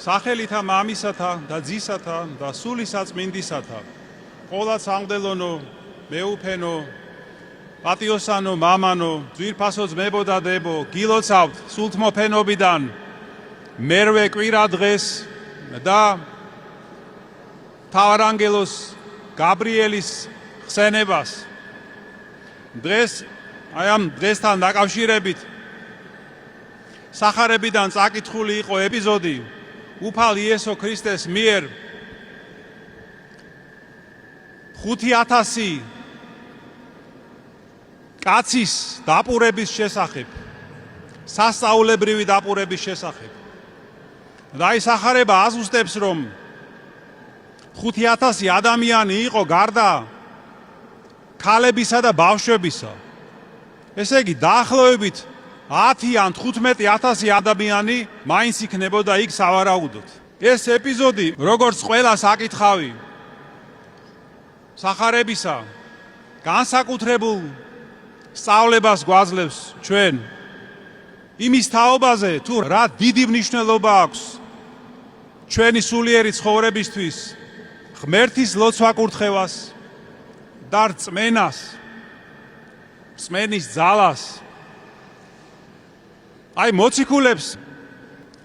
სახელითა მამისათა და ძისათა და სული საწმინდისათა ყოლა სამგდელონო მეუფენო პატიოსანო მამანო ძვირფასო ძმებო და დებო გილოცავთ სულთმოფენობიდან მერვე კვირა დღეს და თავარანგელოს გაბრიელის ხსენებას დღეს აი ამ დღესთან დაკავშირებით სახარებიდან წაკითხული იყო ეპიზოდი უფალ იესო ქრისტეს მიერ 5000 კაცის დაპურების შესახებ, სასწაულებრივი დაპურების შესახებ. და ის სახარება აზუსტებს, რომ 5000 ადამიანი იყო გარდა ქალებისა და ბავშვებისა. ესე იგი, დაახლოებით 10 ან 15000 ადამიანი მაინც იქნებოდა იქ სავარაუდოდ. ეს ეპიზოდი, როგორც ყველა საკითხავი სახარებისა, განსაკუთრებულ სწავლებას გვაძლევს ჩვენ იმის თაობაზე, თუ რა დიდი მნიშვნელობა აქვს ჩვენი სულიერი ცხოვრებისთვის, ღმერთის ლოცვა-კურთხევას და რწმენას, რწმენის ძალას. აი მოციქულებს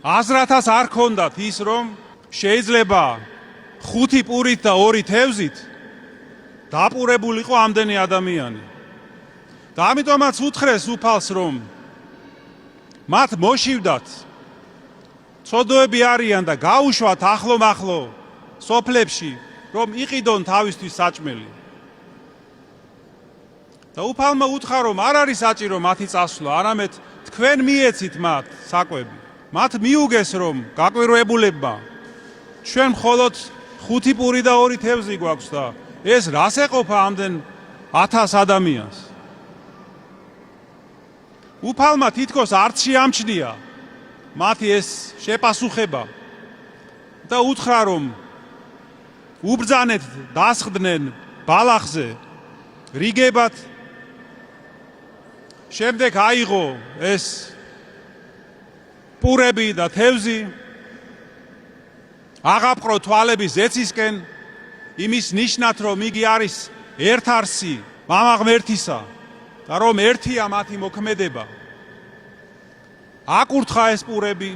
აზრათას არ ქონდათ ის, რომ შეიძლება 5 პურით და 2 თევზით დაპურებულიყო ამდენი ადამიანი. და ამიტომაც უთხრეს უფალს, რომ მათ მოშივდათ, ცოდოები არიან და გაუშვათ ახლო-მახლო სოფლებში, რომ იყიდონ თავისთვის საჭმელი. და უფალმა უთხრა, რომ არ არის საჭირო მათი წასვლა, არამედ თქვენ მიეცით მათ საკვები. მათ მიუგეს, რომ გაკვირვებულებმა ჩვენ მხოლოდ 5 პური და 2 თევზი გვაქვს და ეს რას ეყოფა ამდენ 1000 ადამიანს. უფალმა თითქოს არც შეამჩნია მათი ეს შეპასუხება და უთხრა, რომ უბრძანეთ დასხდნენ ბალახზე რიგებად. შემდეგ აიღო ეს პურები და თევზი, აღაპყრო თვალები ზეცისკენ, იმის ნიშნად, რომ იგი არის ერთარსი მამა ღმერთისა და რომ ერთია მათი მოქმედება. აკურთხა ეს პურები,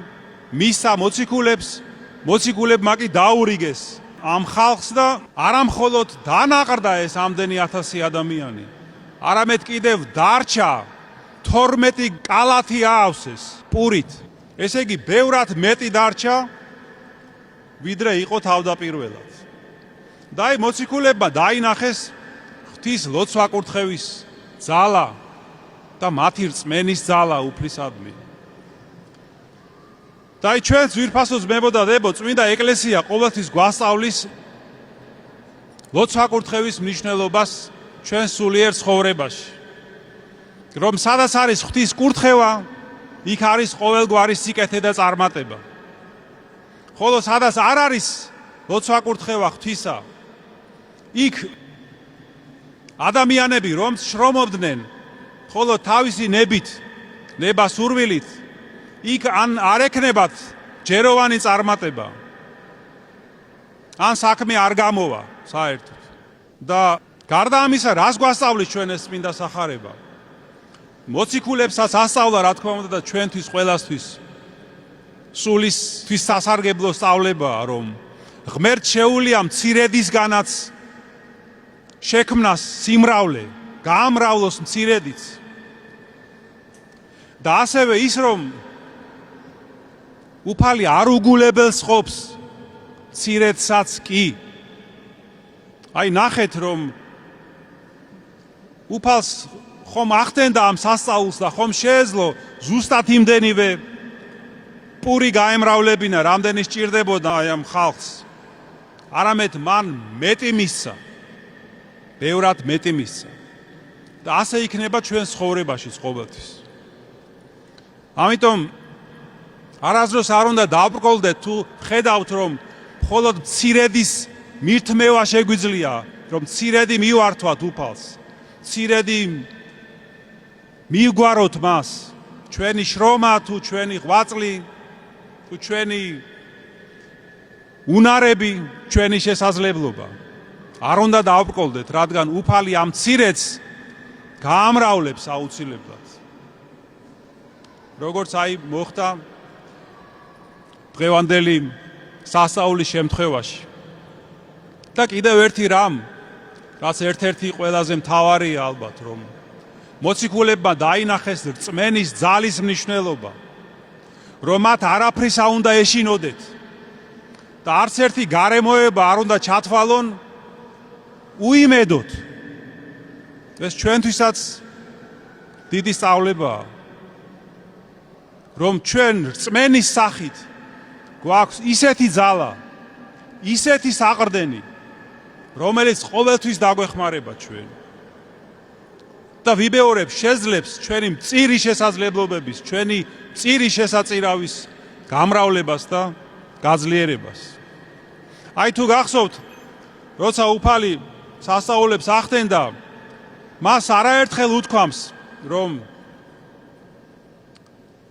მისცა მოციქულებს, მოციქულებმა კი დაურიგეს ამ ხალხს და არამხოლოდ დანაყრდა ეს ამდენი 1000 ადამიანი, არამედ კიდევ დარჩა 12 კალათი აავსეს პურით. ესე იგი, ბევრად მეტი დარჩა, ვიდრე იყო თავდაპირველად. და აი მოციქულებმა დაინახეს ღვთის ლოცვა-კურთხევის ძალა და მათი რწმენის ძალა უფლისადმი. და აი ჩვენ ძვირფასო ძმებო და დებო, წმინდა ეკლესია ყოველთვის გვასწავლის ლოცვა-კურთხევის მნიშვნელობას ჩვენ სულიერ ცხოვრებაში. რომ სადაც არის ღვთის კურთხევა, იქ არის ყოველგვარი სიკეთე და წარმატება. ხოლო სადაც არ არის ლოცვა-კურთხევა ღვთისა, იქ ადამიანები რომ შრომობდნენ, ხოლო თავისი ნებით, ნება-სურვილით, იქ ან არ ექნებათ ჯეროვანი წარმატება, ან საქმე არ გამოვა საერთოდ. და გარდა ამისა, რას გვასწავლის ჩვენ ეს წმინდა სახარება? მოციქულებსაც ასწავლა, რა თქმა უნდა, და ჩვენთვის ყველასთვის სულისთვის სასარგებლო სწავლებაა, რომ ღმერთ შეუძლია მცირედისგანაც შექმნას სიმრავლე, გაამრავლოს მცირედიც. და ასევე ის, რომ უფალი არ უგულებელს ყოფს მცირედსაც კი. აი ნახეთ, რომ უფალს ხომ ახდენდა ამ სასწაულს და ხომ შეეძლო ზუსტად იმდენივე პური გაემრავლებინა, რამდენი სჭირდებოდა აი ამ ხალხს. არამედ მან მეტი მისცა, ბევრად მეტი მისცა. და ასე იქნება ჩვენ ცხოვრებაში ყოველთვის. ამიტომ არასდროს არ უნდა დავბრკოლდეთ, თუ ხედავთ, რომ მხოლოდ მცირედის მირთმევა შეგვიძლია, რომ მცირედი მივართვათ უფალს, მცირედი მივგვაროთ მას, ჩვენი შრომა თუ ჩვენი ღვაწლი თუ ჩვენი უნარები ჩვენი შესაძლებლობა. არ უნდა დავბრკოლდეთ, რადგან უფალი ამ მცირედს გაამრავლებს აუცილებლად. როგორც აი მოხდა დღევანდელი სასწაულის შემთხვევაში. და კიდევ ერთი რამ, რაც ერთ-ერთი ყველაზე მთავარია ალბათ, რომ მოციქულებმა დაინახეს რწმენის ძალის მნიშვნელობა, რომ მათ არაფრის არ უნდა ეშინოდეთ და არც ერთი გარემოება არ უნდა ჩათვალონ უიმედოდ. ეს ჩვენთვისაც დიდი სწავლებაა, რომ ჩვენ რწმენის სახით გვაქვს ისეთი ძალა, ისეთი საყრდენი, რომელიც ყოველთვის დაგვეხმარება ჩვენ. და ვიბეორებ შეძლებს ჩვენი მწირი შესაძლებლობების, ჩვენი მწირი შესაწირავის გამრავლებას და გაძლიერებას. აი თუ გახსოვთ, როცა უფალი სასწაულებს ახდენდა, მას არაერთხელ უთქვამს, რომ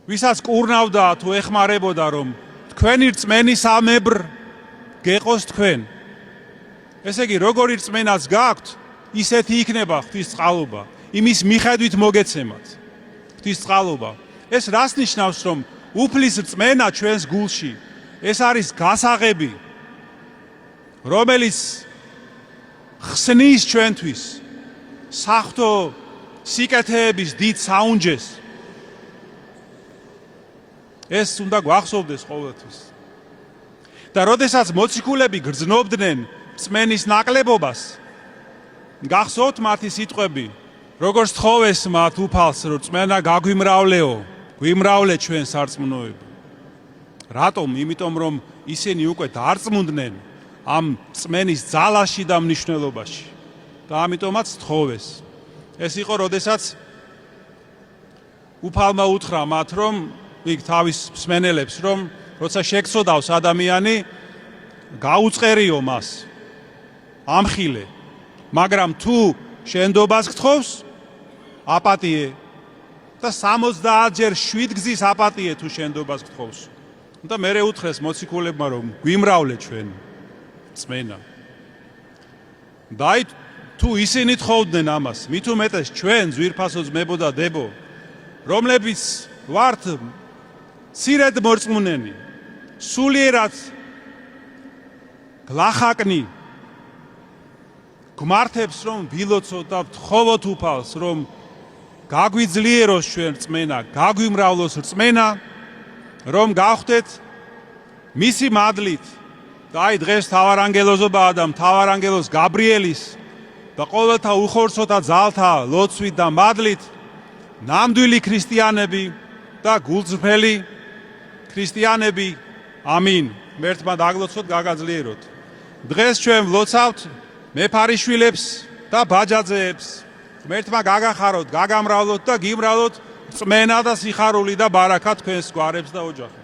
ვისაც კურნავდა თუ ეხმარებოდა, რომ თქვენი რწმენისამებრ გეყოს თქვენ. ესე იგი, როგორი რწმენაც გაქვთ, ისეთი იქნება ღვთისწყალობა, იმის მიხედვით მოგეცემათ ღვთისწყალობა. ეს რას ნიშნავს, რომ უფლის რწმენა ჩვენს გულში, ეს არის გასაღები, რომელიც ხსნის ჩვენთვის საღვთო სიკეთეების დიდ საუნჯეს. ეს უნდა გვახსოვდეს ყოველთვის. და როდესაც მოციქულები გრძნობდნენ რწმენის ნაკლებობას, გახსოვთ მათი სიტყვები, როგორც თხოვეს მათ უფალს, რომ რწმენა გაგვიმრავლეო, გვიმრავლე ჩვენ სარწმუნოები. რატომ? იმიტომ რომ ისინი უკვე დარწმუნდნენ ამ რწმენის ძალაში და მნიშვნელობაში. და ამიტომაც თხოვეს. ეს იყო, როდესაც უფალმა უთხრა მათ, რომ იქ თავის მსმენელებს, რომ როცა შეგწოდავს ადამიანი, გაუწყერიო მას, ამხილე, მაგრამ თუ შენდობას გთხოვს, აპატიე და 70 ჯერ 7 გზის აპატიე თუ შენდობას გთხოვს. და მერე უთხრეს მოციქულებმა, რომ გვიმრავლე ჩვენ რწმენა. და აი თუ ისინი თხოვდნენ ამას, მით უმეტეს ჩვენ ძვირფასო ძმებო და დებო, რომლებიც ვართ მცირედ მორწმუნენი, სულიერად გლახაკნი, გმართებს რომ ვილოცოთ და ვთხოვოთ უფალს, რომ გაგვიძლიეროს ჩვენ რწმენა, გაგვიმრავლოს რწმენა, რომ გავხდეთ მისი მადლით. და აი დღეს მთავარანგელოზობაა და მთავარანგელოზ გაბრიელის და ყოველთა უხორცოთა ძალთა ლოცვით და მადლით ნამდვილი ქრისტიანები და გულწრფელი ქრისტიანები, ამინ, მერთმა დაგლოცოთ, გაგაძლიეროთ. დღეს ჩვენ ვლოცავთ მეფარიშვილებს და ბაჯაძეებს, მერთმა გაგახაროთ, გაგამრავლოთ და გიმრავლოთ რწმენა და სიხარული და ბარაკა თქვენს გვარებს და ოჯახებს.